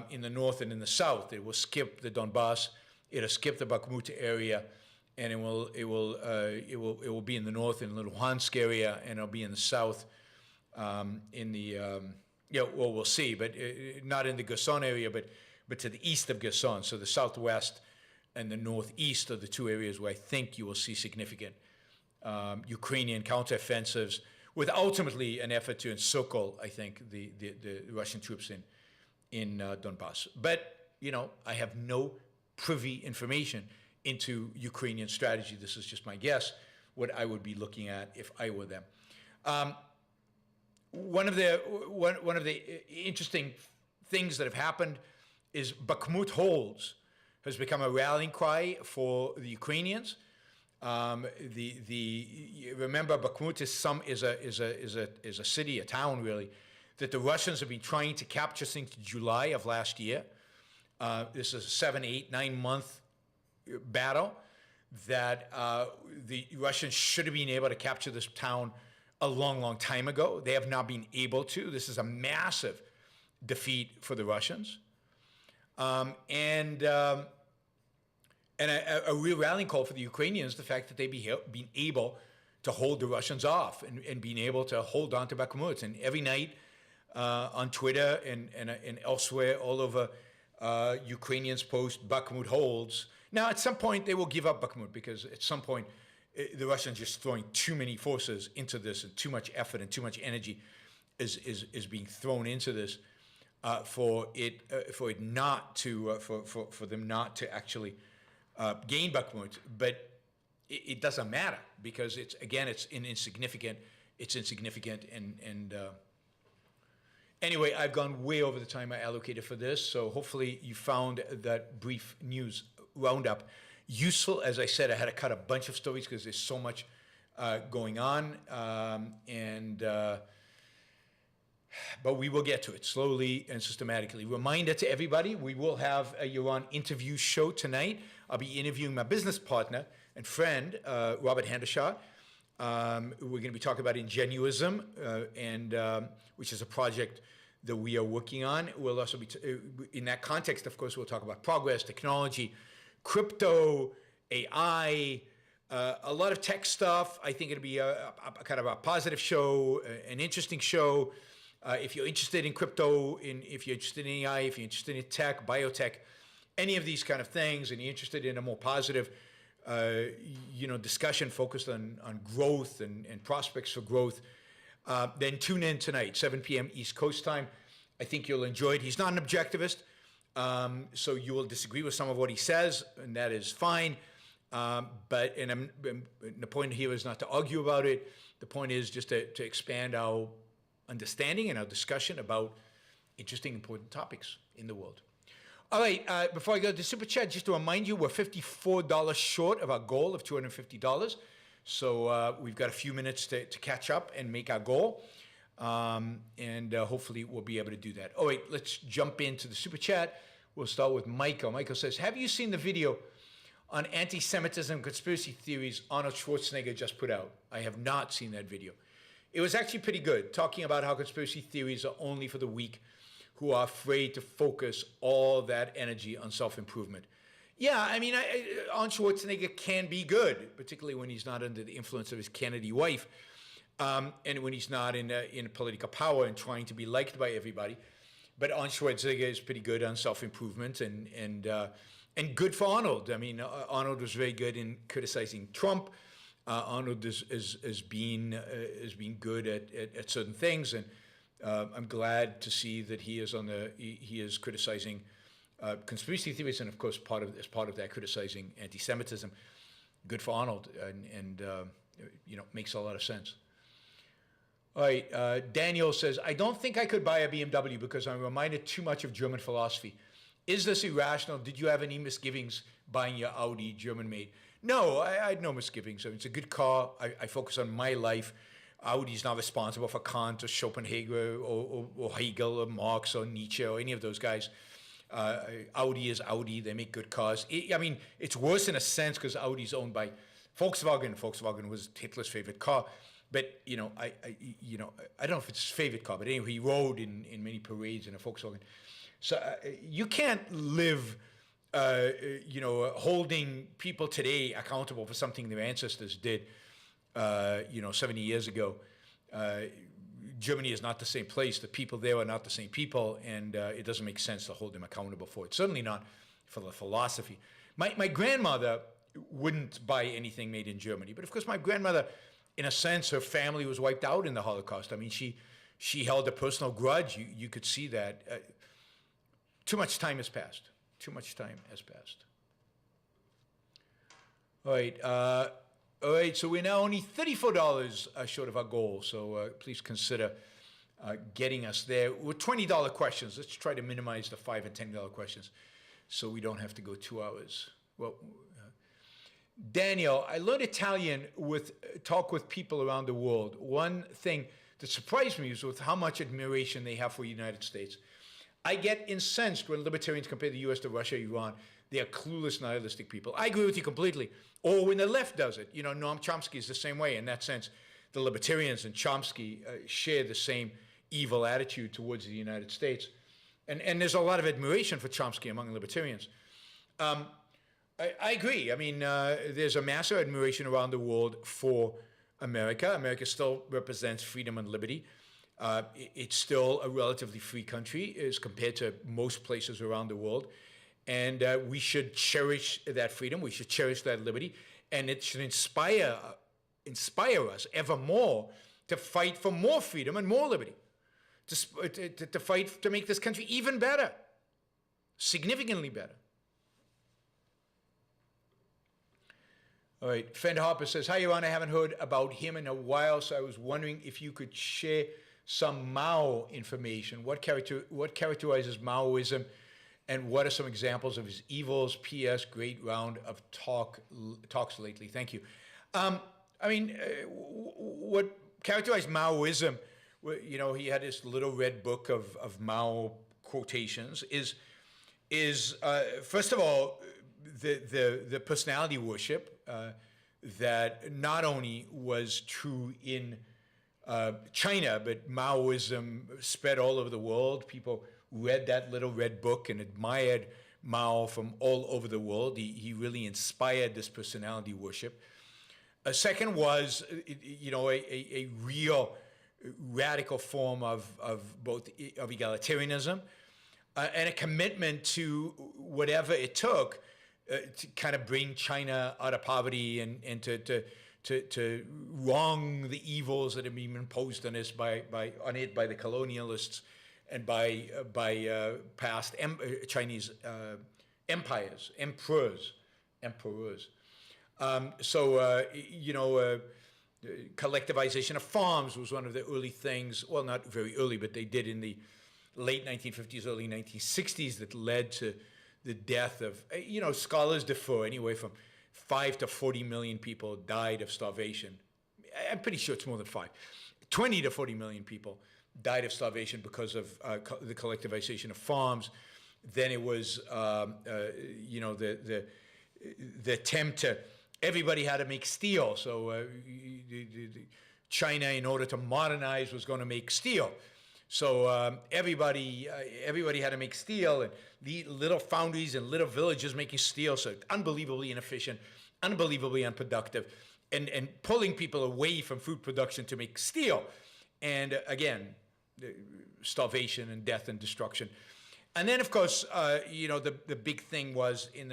in the north and in the south. It will skip the Donbass. It'll skip the Bakhmut area, and it will be in the north in the Luhansk area, and it'll be in the south. We'll see, but not in the Kherson area, but to the east of Kherson, so the southwest and the northeast are the two areas where I think you will see significant Ukrainian counteroffensives, with ultimately an effort to encircle, I think, the Russian troops in Donbass. But I have no privy information into Ukrainian strategy. This is just my guess, what I would be looking at if I were them. One of the interesting things that have happened is Bakhmut holds has become a rallying cry for the Ukrainians. Remember, Bakhmut is a city, a town really, that the Russians have been trying to capture since July of last year. This is a 7, 8, 9 month battle that the Russians should have been able to capture this town a long, long time ago. They have not been able to. This is a massive defeat for the Russians. And a real rallying call for the Ukrainians, the fact that they've been able to hold the Russians off and being able to hold on to Bakhmut. And every night on Twitter and elsewhere all over, Ukrainians post Bakhmut holds. Now, at some point, they will give up Bakhmut, because at some point, the Russians are just throwing too many forces into this, and too much effort and too much energy is being thrown into this for them not to actually gain Bakhmut. But it doesn't matter, because it's insignificant. It's insignificant, and anyway, I've gone way over the time I allocated for this. So hopefully you found that brief news roundup useful. As I said, I had to cut a bunch of stories because there's so much going on, but we will get to it slowly and systematically. Reminder to everybody, we will have a Yaron interview show tonight. I'll be interviewing my business partner and friend, Robert Hendershott. We're going to be talking about ingenuism, which is a project that we are working on. We'll also be, in that context, of course, we'll talk about progress, technology, crypto, AI, a lot of tech stuff. I think it'll be a kind of a positive show, an interesting show. If you're interested in crypto, if you're interested in AI, if you're interested in tech, biotech, any of these kind of things, and you're interested in a more positive, discussion focused on growth and prospects for growth, then tune in tonight, 7 p.m. East Coast time. I think you'll enjoy it. He's not an objectivist. So you will disagree with some of what he says, and that is fine. But the point here is not to argue about it. The point is just to expand our understanding and our discussion about interesting, important topics in the world. All right, before I go to the Super Chat, just to remind you, we're $54 short of our goal of $250. So we've got a few minutes to catch up and make our goal. And hopefully we'll be able to do that. All right, let's jump into the Super Chat. We'll start with Michael. Michael says, have you seen the video on anti-Semitism conspiracy theories Arnold Schwarzenegger just put out? I have not seen that video. It was actually pretty good, talking about how conspiracy theories are only for the weak who are afraid to focus all that energy on self-improvement. Yeah, I mean, Arnold Schwarzenegger can be good, particularly when he's not under the influence of his Kennedy wife, and when he's not in political power and trying to be liked by everybody. But Arnold Schwarzenegger is pretty good on self-improvement and good for Arnold. I mean, Arnold was very good in criticizing Trump. Arnold is being good at certain things, and I'm glad to see that he is criticizing conspiracy theories, and of course, as part of that, criticizing anti-Semitism. Good for Arnold, and makes a lot of sense. All right, Daniel says, I don't think I could buy a BMW because I'm reminded too much of German philosophy. Is this irrational? Did you have any misgivings buying your Audi German-made? No, I had no misgivings. I mean, it's a good car. I focus on my life. Audi's not responsible for Kant or Schopenhauer or Hegel or Marx or Nietzsche or any of those guys. Audi is Audi. They make good cars. I mean, it's worse in a sense because Audi's owned by Volkswagen. Volkswagen was Hitler's favorite car. But, I don't know if it's his favorite car, but anyway, he rode in many parades in a Volkswagen. So you can't live, holding people today accountable for something their ancestors did, 70 years ago. Germany is not the same place. The people there are not the same people, and it doesn't make sense to hold them accountable for it. Certainly not for the philosophy. My grandmother wouldn't buy anything made in Germany, but of course my grandmother, in a sense, her family was wiped out in the Holocaust. I mean, she held a personal grudge. You could see that. Too much time has passed. Too much time has passed. All right. So we're now only $34 short of our goal. So please consider getting us there. With $20 questions, let's try to minimize the $5 and $10 questions so we don't have to go 2 hours. Well, Daniel, I learned Italian talk with people around the world. One thing that surprised me was with how much admiration they have for the United States. I get incensed when libertarians compare the U.S. to Russia, Iran. They are clueless, nihilistic people. I agree with you completely. Or when the left does it. Noam Chomsky is the same way. In that sense, the libertarians and Chomsky share the same evil attitude towards the United States. And there's a lot of admiration for Chomsky among libertarians. I agree. I mean, there's a massive admiration around the world for America. America still represents freedom and liberty. It's still a relatively free country as compared to most places around the world. And we should cherish that freedom. We should cherish that liberty. And it should inspire us ever more to fight for more freedom and more liberty, to fight to make this country even better, significantly better. All right, Fender Harper says, hi, Yaron. I haven't heard about him in a while, so I was wondering if you could share some Mao information. What characterizes Maoism, and what are some examples of his evils? P.S. Great round of talks lately. Thank you. What characterized Maoism, he had this little red book of Mao quotations, is first of all, the personality worship that not only was true in China, but Maoism spread all over the world. People read that little red book and admired Mao from all over the world. He really inspired this personality worship. A second was, a real radical form of egalitarianism, and a commitment to whatever it took to kind of bring China out of poverty and to wrong the evils that have been imposed on it by the colonialists and by past Chinese emperors. Collectivization of farms was one of the early things. Well, not very early, but they did in the late 1950s, early 1960s, that led to the death of, scholars differ, anywhere from 5 to 40 million people died of starvation. I'm pretty sure it's more than 5. 20 to 40 million people died of starvation because of the collectivization of farms. Then it was, the attempt to, everybody had to make steel. So China, in order to modernize, was going to make steel. So everybody had to make steel, and the little foundries and little villages making steel. So unbelievably inefficient, unbelievably unproductive, and pulling people away from food production to make steel. And again, starvation and death and destruction. And then, of course, the big thing was later in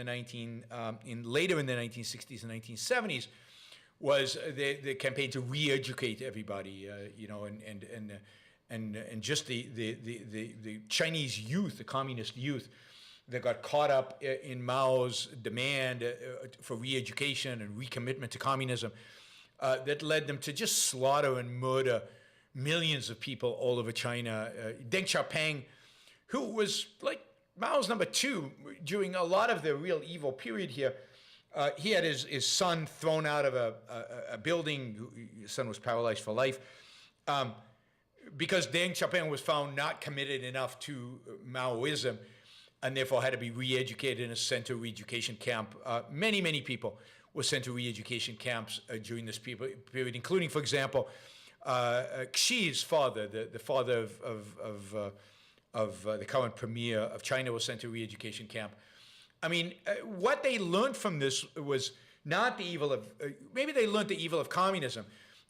the 1960s and 1970s was the campaign to re-educate everybody, and just the Chinese youth, the communist youth, that got caught up in Mao's demand for re-education and recommitment to communism, that led them to just slaughter and murder millions of people all over China. Deng Xiaoping, who was like Mao's number 2 during a lot of the real evil period here, he had his son thrown out of a building. His son was paralyzed for life because Deng Xiaoping was found not committed enough to Maoism, and therefore had to be re-educated in a sent to re-education camp. Many people were sent to re-education camps during this period, including, for example, Xi's father, the father of the current premier of China, was sent to a re-education camp. I mean, what they learned from this was not the evil of, maybe they learned the evil of communism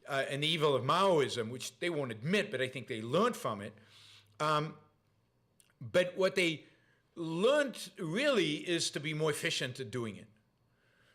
and the evil of Maoism, which they won't admit, but I think they learned from it. But what they learned really is to be more efficient at doing it.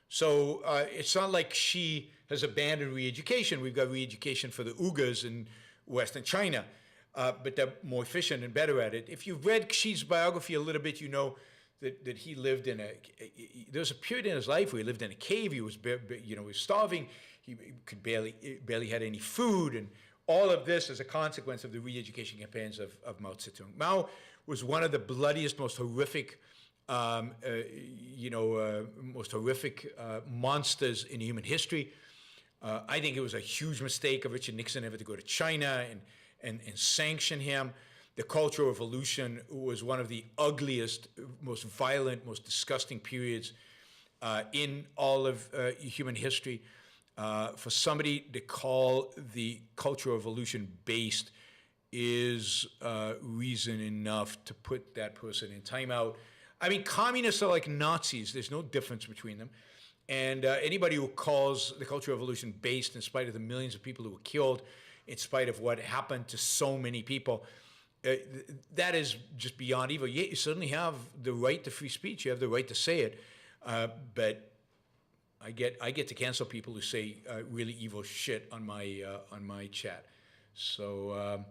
So it's not like Xi has abandoned re-education. We've got re-education for the Uyghurs in Western China, but they're more efficient and better at it. If you've read Xi's biography a little bit, you know that he lived in there was a period in his life where he lived in a cave. He was, was starving. He could barely had any food, and all of this as a consequence of the re-education campaigns of Mao Zedong. Mao was one of the bloodiest, most horrific, monsters in human history. I think it was a huge mistake of Richard Nixon ever to go to China and sanction him. The Cultural Revolution was one of the ugliest, most violent, most disgusting periods in all of human history. For somebody to call the Cultural Revolution based is reason enough to put that person in timeout. I mean, communists are like Nazis. There's no difference between them. And anybody who calls the Cultural Revolution based, in spite of the millions of people who were killed, in spite of what happened to so many people, that is just beyond evil. You certainly have the right to free speech. You have the right to say it. But I get to cancel people who say really evil shit on my chat. So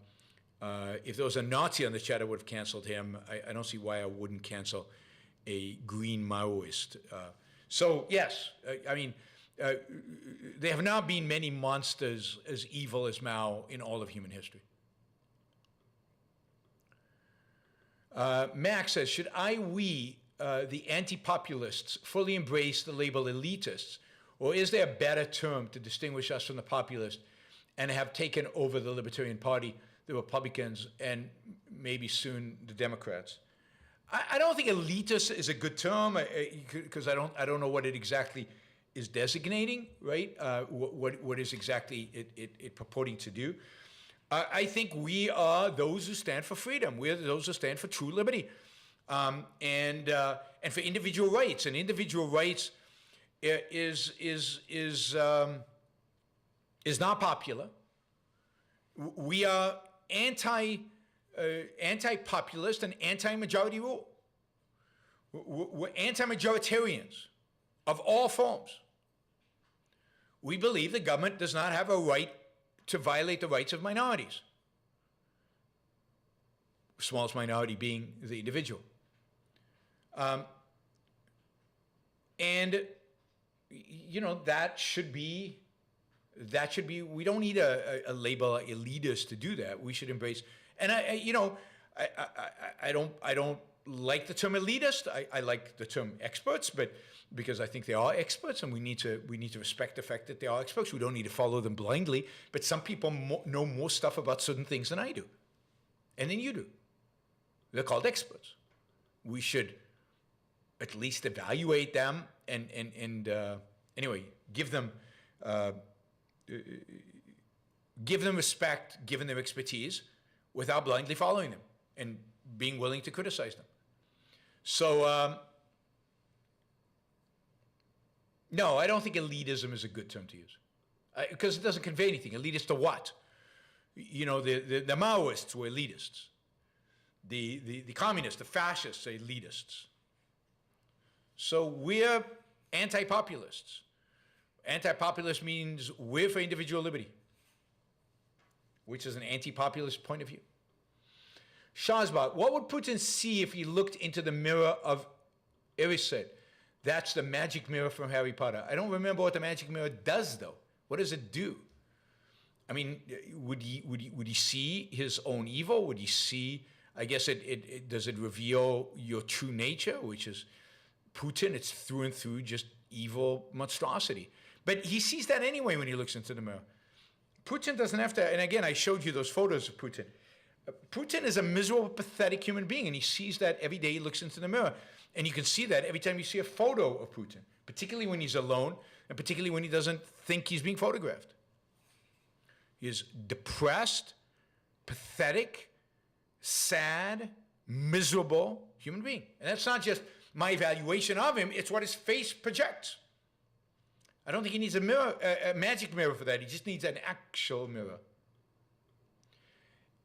if there was a Nazi on the chat, I would have canceled him. I don't see why I wouldn't cancel a green Maoist. So yes, I mean, there have not been many monsters as evil as Mao in all of human history. Max says, should the anti-populists fully embrace the label elitists, or is there a better term to distinguish us from the populists and have taken over the Libertarian Party, the Republicans, and maybe soon the Democrats? I don't think elitist is a good term because I don't know what it exactly is designating, right? What is exactly it purporting to do? I think we are those who stand for freedom. We are those who stand for true liberty, and for individual rights. And individual rights is not popular. We are anti-populist and anti-majority rule. We're anti-majoritarians of all forms. We believe the government does not have a right to violate the rights of minorities, smallest minority being the individual. And that should be, we don't need a label elitist to do that. We should embrace, and I don't like the term elitist. I like the term experts, but because I think they are experts, and we need to respect the fact that they are experts. We don't need to follow them blindly. But some people know more stuff about certain things than I do, and then you do. They're called experts. We should at least evaluate them and anyway, give them respect, given their expertise, without blindly following them and being willing to criticize them. So, no, I don't think elitism is a good term to use, because it doesn't convey anything. Elitist to what? You know, the Maoists were elitists. The communists, the fascists are elitists. So we're anti-populists. Anti-populist means we're for individual liberty, which is an anti-populist point of view. Shazbot, what would Putin see if he looked into the Mirror of Erised? That's the magic mirror from Harry Potter. I don't remember what the magic mirror does, though. What does it do? I mean, would he see his own evil? Would he see, I guess, does it reveal your true nature, which is Putin? It's through and through just evil monstrosity. But he sees that anyway when he looks into the mirror. Putin doesn't have to, and again, I showed you those photos of Putin. Putin is a miserable, pathetic human being, and he sees that every day he looks into the mirror. And you can see that every time you see a photo of Putin, particularly when he's alone, and particularly when he doesn't think he's being photographed. He is depressed, pathetic, sad, miserable human being. And that's not just my evaluation of him, it's what his face projects. I don't think he needs a mirror, a magic mirror for that. He just needs an actual mirror.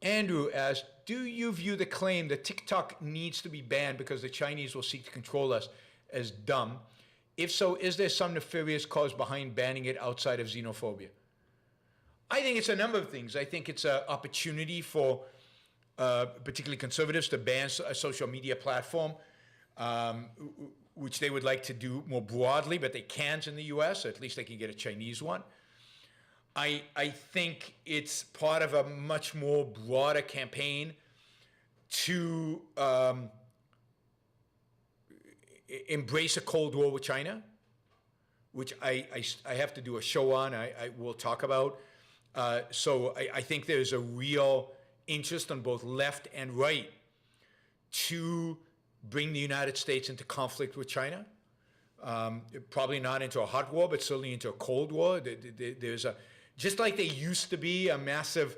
Andrew asks, do you view the claim that Tic Toc needs to be banned because the Chinese will seek to control us as dumb? If so, is there some nefarious cause behind banning it outside of xenophobia? I think it's a number of things. I think it's an opportunity for particularly conservatives to ban a social media platform, which they would like to do more broadly, but they can't in the US, or at least they can get a Chinese one. I think it's part of a much more broader campaign to embrace a Cold War with China, which I have to do a show on, I will talk about. So I think there's a real interest on both left and right to bring the United States into conflict with China. Probably not into a hot war, but certainly into a Cold War. There's a, just like there used to be a massive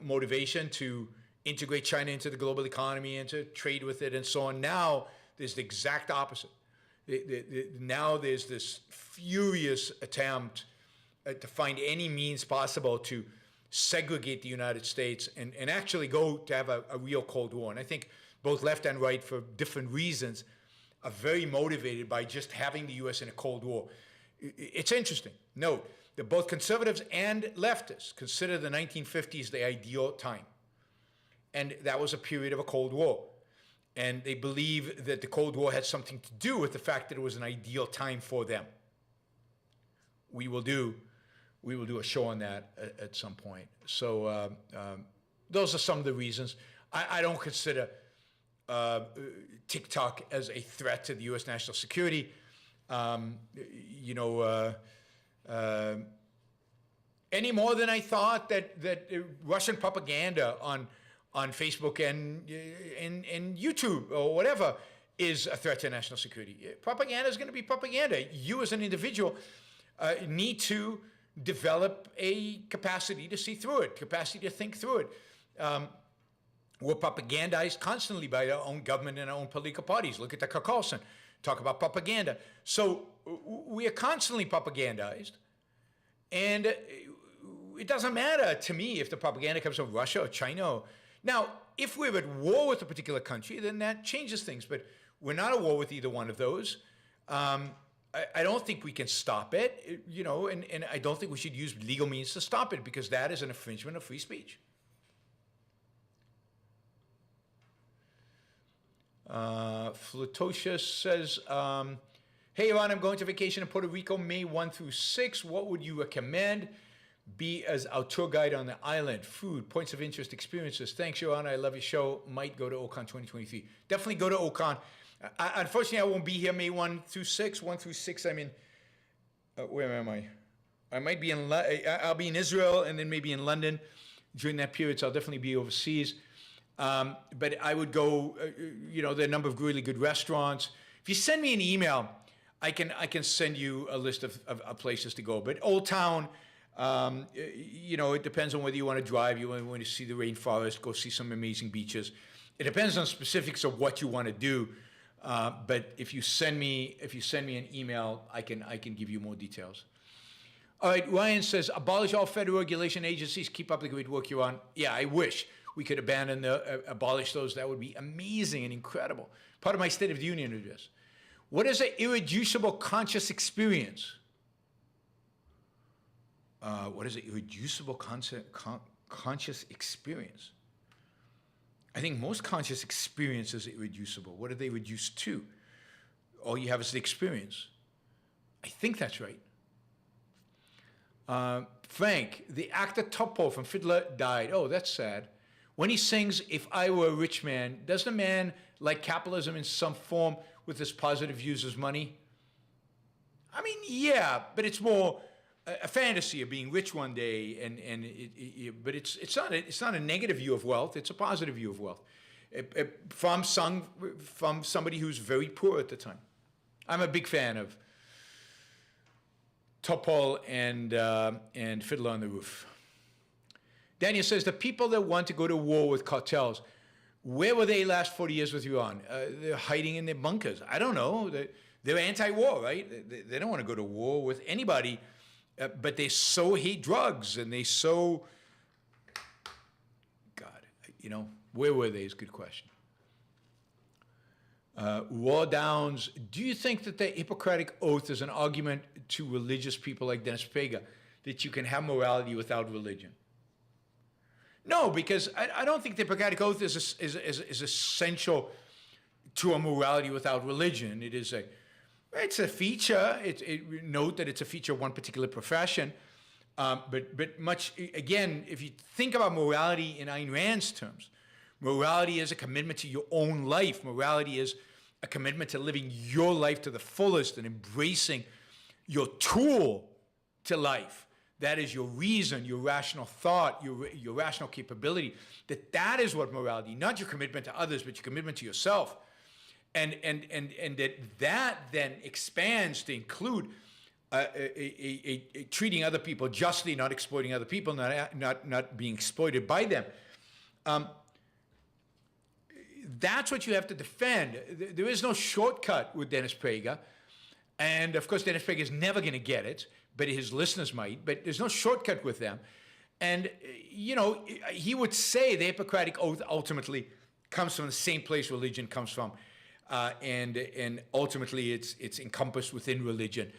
motivation to integrate China into the global economy and to trade with it and so on. Now there's the exact opposite. Now there's this furious attempt to find any means possible to segregate the United States and actually go to have a real Cold War. And I think both left and right, for different reasons, are very motivated by just having the U.S. in a Cold War. It's interesting. Note that both conservatives and leftists consider the 1950s the ideal time. And that was a period of a Cold War. And they believe that the Cold War had something to do with the fact that it was an ideal time for them. We will do a show on that at some point. So those are some of the reasons. I don't consider Tic Toc as a threat to the U.S. national security. Any more than I thought that Russian propaganda on Facebook and YouTube or whatever is a threat to national security. Propaganda is going to be propaganda. You as an individual need to develop a capacity to see through it, capacity to think through it. We're propagandized constantly by our own government and our own political parties. Look at the Cartels, talk about propaganda. So we are constantly propagandized, and it doesn't matter to me if the propaganda comes from Russia or China. Now, if we're at war with a particular country, then that changes things, but we're not at war with either one of those. I don't think we can stop it, and I don't think we should use legal means to stop it, because that is an infringement of free speech. Flatocious says, hey, Ron, I'm going to vacation in Puerto Rico May 1 through 6. What would you recommend? be as our tour guide on the island. Food, points of interest, experiences. Thanks, Yaron. I love your show. Might go to OCON 2023. Definitely go to OCON. Unfortunately, I won't be here May 1 through 6. 1 through 6, I'm in, where am I? I might be in, I'll be in Israel and then maybe in London during that period, so I'll definitely be overseas. But I would go, there are a number of really good restaurants. If you send me an email, I can send you a list of places to go. But Old Town, it depends on whether you want to drive, you want to see the rainforest, go see some amazing beaches. It depends on specifics of what you want to do. But if you send me an email, I can give you more details. All right, Ryan says, abolish all federal regulation agencies, keep up the great work you're on. Yeah, I wish we could abolish those. That would be amazing and incredible. Part of my State of the Union address. What is an irreducible conscious experience? What is an irreducible conscious experience? I think most conscious experience is irreducible. What are they reduced to? All you have is the experience. I think that's right. Frank, the actor Topol from Fiddler died. Oh, that's sad. When he sings, "If I Were a Rich Man," doesn't a man like capitalism in some form with his positive views of money? I mean, yeah, but it's more a fantasy of being rich one day, but it's not a negative view of wealth. It's a positive view of wealth from somebody who's very poor at the time. I'm a big fan of Topol and Fiddler on the Roof. Daniel says, the people that want to go to war with cartels, where were they last 40 years with Yaron? They're hiding in their bunkers. I don't know. They're anti-war, right? They don't want to go to war with anybody, but they so hate drugs and they so, God, where were they is a good question. War Downs, do you think that the Hippocratic Oath is an argument to religious people like Dennis Preger that you can have morality without religion? No, because I don't think the Hippocratic Oath is essential to a morality without religion. It's a feature. Note that it's a feature of one particular profession. But much, again, if you think about morality in Ayn Rand's terms, morality is a commitment to your own life. Morality is a commitment to living your life to the fullest and embracing your tool to life. That is your reason, your rational thought, your rational capability. That is what morality, not your commitment to others, but your commitment to yourself. And that then expands to include treating other people justly, not exploiting other people, not being exploited by them. That's what you have to defend. There is no shortcut with Dennis Preger. And of course, Dennis Preger is never going to get it, but his listeners might. But there's no shortcut with them. And, he would say the Hippocratic Oath ultimately comes from the same place religion comes from. And ultimately, it's encompassed within religion.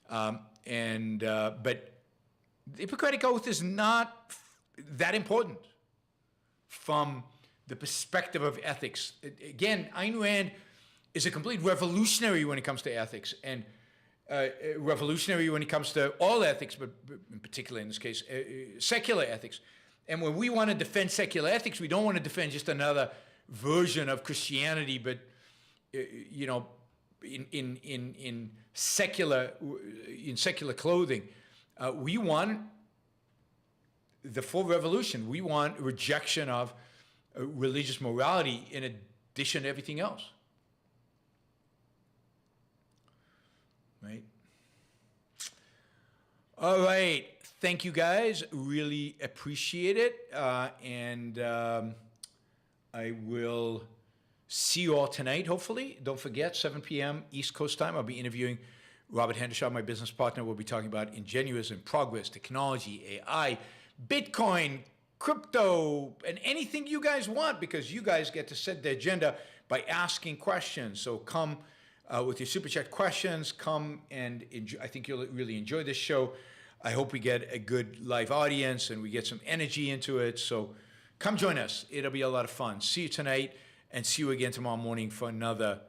But the Hippocratic Oath is not that important from the perspective of ethics. Again, Ayn Rand is a complete revolutionary when it comes to ethics, and revolutionary when it comes to all ethics, but in particular in this case, secular ethics. And when we want to defend secular ethics, we don't want to defend just another version of Christianity, but in secular clothing, we want the full revolution. We want rejection of religious morality in addition to everything else. Right? All right. Thank you, guys. Really appreciate it. And I will see you all tonight, hopefully. Don't forget, 7 p.m. East Coast time, I'll be interviewing Robert Hendershott, my business partner. We'll be talking about ingenuism, progress, technology, AI, Bitcoin, crypto, and anything you guys want, because you guys get to set the agenda by asking questions. So come with your Super Chat questions. Come and enjoy. I think you'll really enjoy this show. I hope we get a good live audience and we get some energy into it. So come join us. It'll be a lot of fun. See you tonight, and see you again tomorrow morning for another